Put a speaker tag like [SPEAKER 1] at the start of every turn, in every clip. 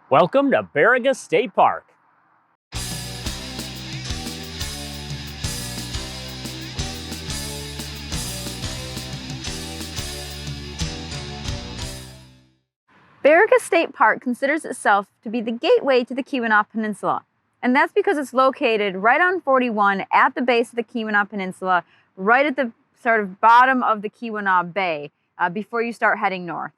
[SPEAKER 1] Welcome to Baraga State Park.
[SPEAKER 2] Baraga State Park considers itself to be the gateway to the Keweenaw Peninsula. And that's because it's located right on 41 at the base of the Keweenaw Peninsula, right at the sort of bottom of the Keweenaw Bay before you start heading north.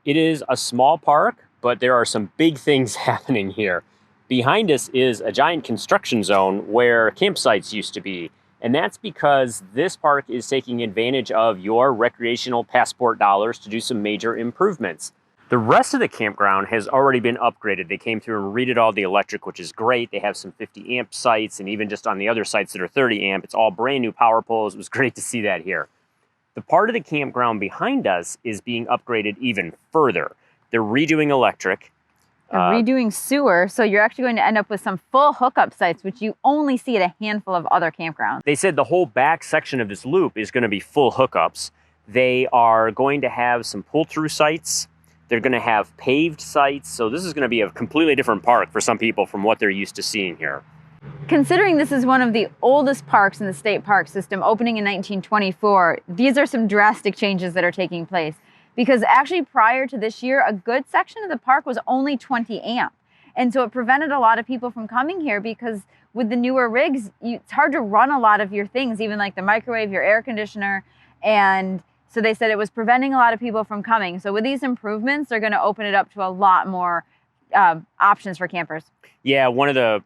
[SPEAKER 1] It is a small park, but there are some big things happening here. Behind us is a giant construction zone where campsites used to be. And that's because this park is taking advantage of your recreational passport dollars to do some major improvements. The rest of the campground has already been upgraded. They came through and redid all the electric, which is great. They have some 50 amp sites, and even just on the other sites that are 30 amp, it's all brand new power poles. It was great to see that here. The part of the campground behind us is being upgraded even further. They're redoing electric.
[SPEAKER 2] They're redoing sewer, so you're actually going to end up with some full hookup sites, which you only see at a handful of other campgrounds.
[SPEAKER 1] They said the whole back section of this loop is going to be full hookups. They are going to have some pull-through sites. They're going to have paved sites, so this is going to be a completely different park for some people from what they're used to seeing here.
[SPEAKER 2] Considering this is one of the oldest parks in the state park system, opening in 1924, these are some drastic changes that are taking place. Because actually prior to this year, a good section of the park was only 20 amp. And so it prevented a lot of people from coming here because with the newer rigs, it's hard to run a lot of your things, even like the microwave, your air conditioner, and so they said it was preventing a lot of people from coming. So with these improvements, they're going to open it up to a lot more options for campers.
[SPEAKER 1] Yeah, one of the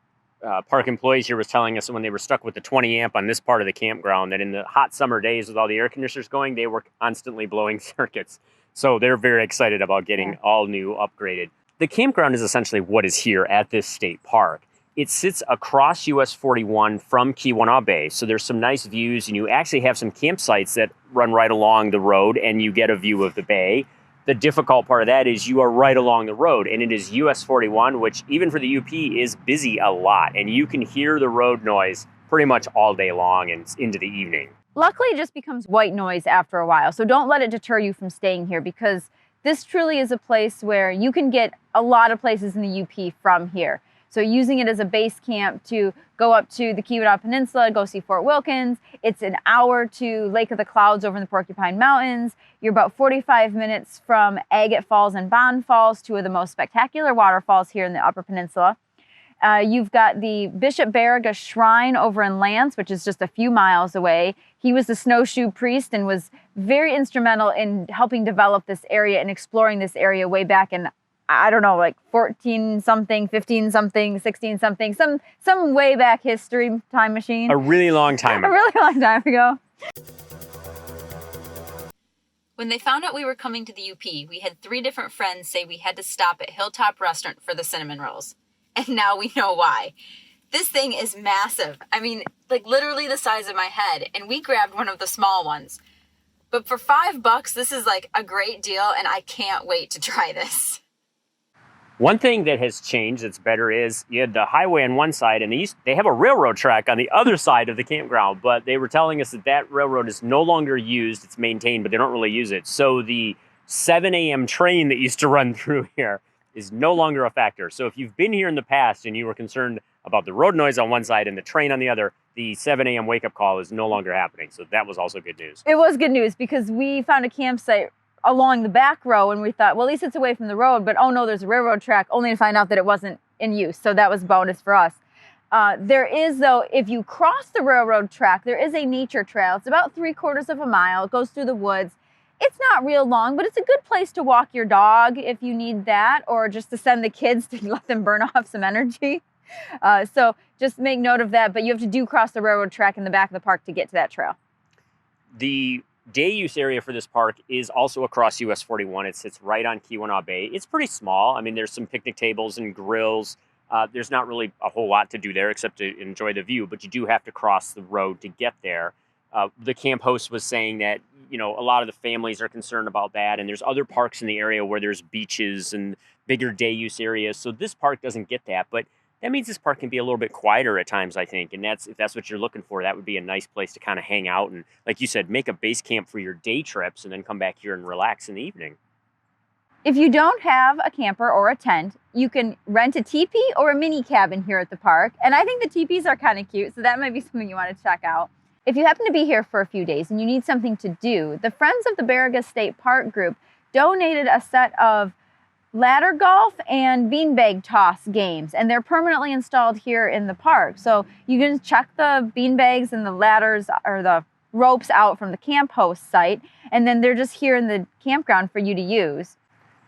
[SPEAKER 1] park employees here was telling us when they were stuck with the 20 amp on this part of the campground that in the hot summer days with all the air conditioners going, they were constantly blowing circuits. So they're very excited about getting all new, upgraded. The campground is essentially what is here at this state park. It sits across US 41 from Keweenaw Bay, so there's some nice views, and you actually have some campsites that run right along the road, and you get a view of the bay. The difficult part of that is you are right along the road, and it is US 41, which even for the UP is busy a lot, and you can hear the road noise pretty much all day long and into the evening.
[SPEAKER 2] Luckily, it just becomes white noise after a while, so don't let it deter you from staying here, because this truly is a place where you can get a lot of places in the UP from here. So using it as a base camp to go up to the Keweenaw Peninsula, go see Fort Wilkins. It's an hour to Lake of the Clouds over in the Porcupine Mountains. You're about 45 minutes from Agate Falls and Bond Falls, two of the most spectacular waterfalls here in the Upper Peninsula. You've got the Bishop Baraga Shrine over in Lance, which is just a few miles away. He was the snowshoe priest and was very instrumental in helping develop this area and exploring this area way back in, I don't know, like 14 something, 15 something, 16 something, some way back history time machine.
[SPEAKER 1] A really long time ago.
[SPEAKER 2] A really long time ago. When they found out we were coming to the UP, we had 3 different friends say we had to stop at Hilltop Restaurant for the cinnamon rolls. And now we know why. This thing is massive. I mean, like literally the size of my head. And we grabbed one of the small ones. But for $5, this is like a great deal, and I can't wait to try this.
[SPEAKER 1] One thing that has changed that's better is you had the highway on one side, and they have a railroad track on the other side of the campground, but they were telling us that railroad is no longer used. It's maintained, but they don't really use it. So the 7 a.m. train that used to run through here is no longer a factor. So if you've been here in the past and you were concerned about the road noise on one side and the train on the other, the 7 a.m. wake-up call is no longer happening. So that was also good news.
[SPEAKER 2] It was good news because we found a campsite along the back row and we thought, well, at least it's away from the road, but oh no, there's a railroad track, only to find out that it wasn't in use. So that was bonus for us. There is, though, if you cross the railroad track, there is a nature trail. It's about 3/4 of a mile. It goes through the woods. It's not real long, but it's a good place to walk your dog if you need that, or just to send the kids to let them burn off some energy. So just make note of that, but you have to cross the railroad track in the back of the park to get to that trail.
[SPEAKER 1] The day use area for this park is also across US 41. It sits right on Keweenaw Bay. It's pretty small. I mean, there's some picnic tables and grills. There's not really a whole lot to do there except to enjoy the view, but you do have to cross the road to get there. The camp host was saying that, you know, a lot of the families are concerned about that, and there's other parks in the area where there's beaches and bigger day use areas. So this park doesn't get that, but that means this park can be a little bit quieter at times, I think. And if that's what you're looking for, that would be a nice place to kind of hang out and, like you said, make a base camp for your day trips and then come back here and relax in the evening.
[SPEAKER 2] If you don't have a camper or a tent, you can rent a teepee or a mini cabin here at the park. And I think the teepees are kind of cute, so that might be something you want to check out. If you happen to be here for a few days and you need something to do, the Friends of the Baraga State Park group donated a set of ladder golf and beanbag toss games, and they're permanently installed here in the park. So you can check the beanbags and the ladders or the ropes out from the camp host site, and then they're just here in the campground for you to use.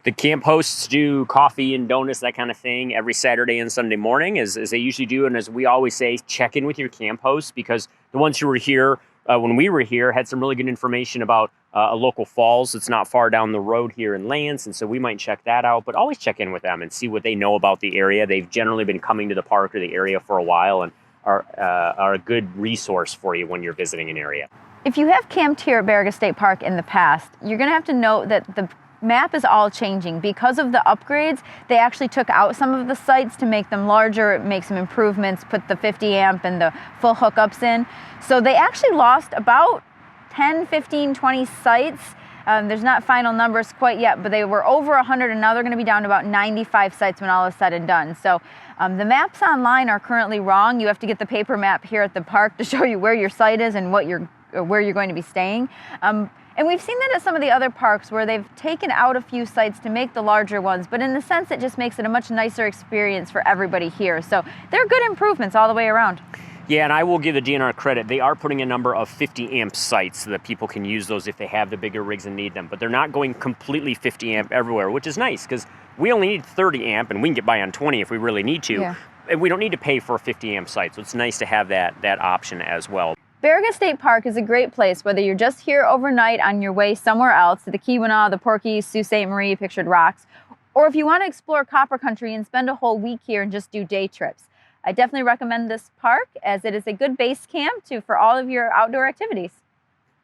[SPEAKER 1] The camp hosts do coffee and donuts, that kind of thing, every Saturday and Sunday morning, as they usually do. And as we always say, check in with your camp hosts, because the ones who were here when we were here had some really good information about a local falls that's not far down the road here in Lance. And so we might check that out, but always check in with them and see what they know about the area. They've generally been coming to the park or the area for a while and are a good resource for you when you're visiting an area.
[SPEAKER 2] If you have camped here at Baraga State Park in the past, you're going to have to note that the map is all changing. Because of the upgrades, they actually took out some of the sites to make them larger, make some improvements, put the 50 amp and the full hookups in. So they actually lost about 10, 15, 20 sites. There's not final numbers quite yet, but they were over 100, and now they're going to be down to about 95 sites when all is said and done. So the maps online are currently wrong. You have to get the paper map here at the park to show you where your site is and where you're going to be staying. And we've seen that at some of the other parks where they've taken out a few sites to make the larger ones, but in the sense it just makes it a much nicer experience for everybody here. So they're good improvements all the way around.
[SPEAKER 1] Yeah, and I will give the DNR credit. They are putting a number of 50 amp sites so that people can use those if they have the bigger rigs and need them. But they're not going completely 50 amp everywhere, which is nice because we only need 30 amp and we can get by on 20 if we really need to.
[SPEAKER 2] Yeah.
[SPEAKER 1] And we don't need to pay for a 50 amp site, so it's nice to have that option as well.
[SPEAKER 2] Baraga State Park is a great place, whether you're just here overnight on your way somewhere else to the Keweenaw, the Porkies, Sault Ste. Marie, Pictured Rocks, or if you want to explore Copper Country and spend a whole week here and just do day trips. I definitely recommend this park as it is a good base camp for all of your outdoor activities.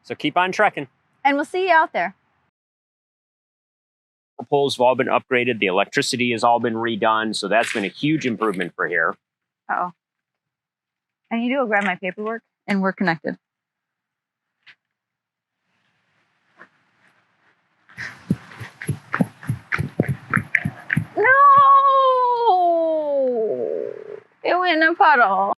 [SPEAKER 1] So keep on trekking.
[SPEAKER 2] And we'll see you out there.
[SPEAKER 1] The poles have all been upgraded. The electricity has all been redone, so that's been a huge improvement for here.
[SPEAKER 2] Uh-oh. I need to go grab my paperwork. And we're connected. No! It went in a puddle.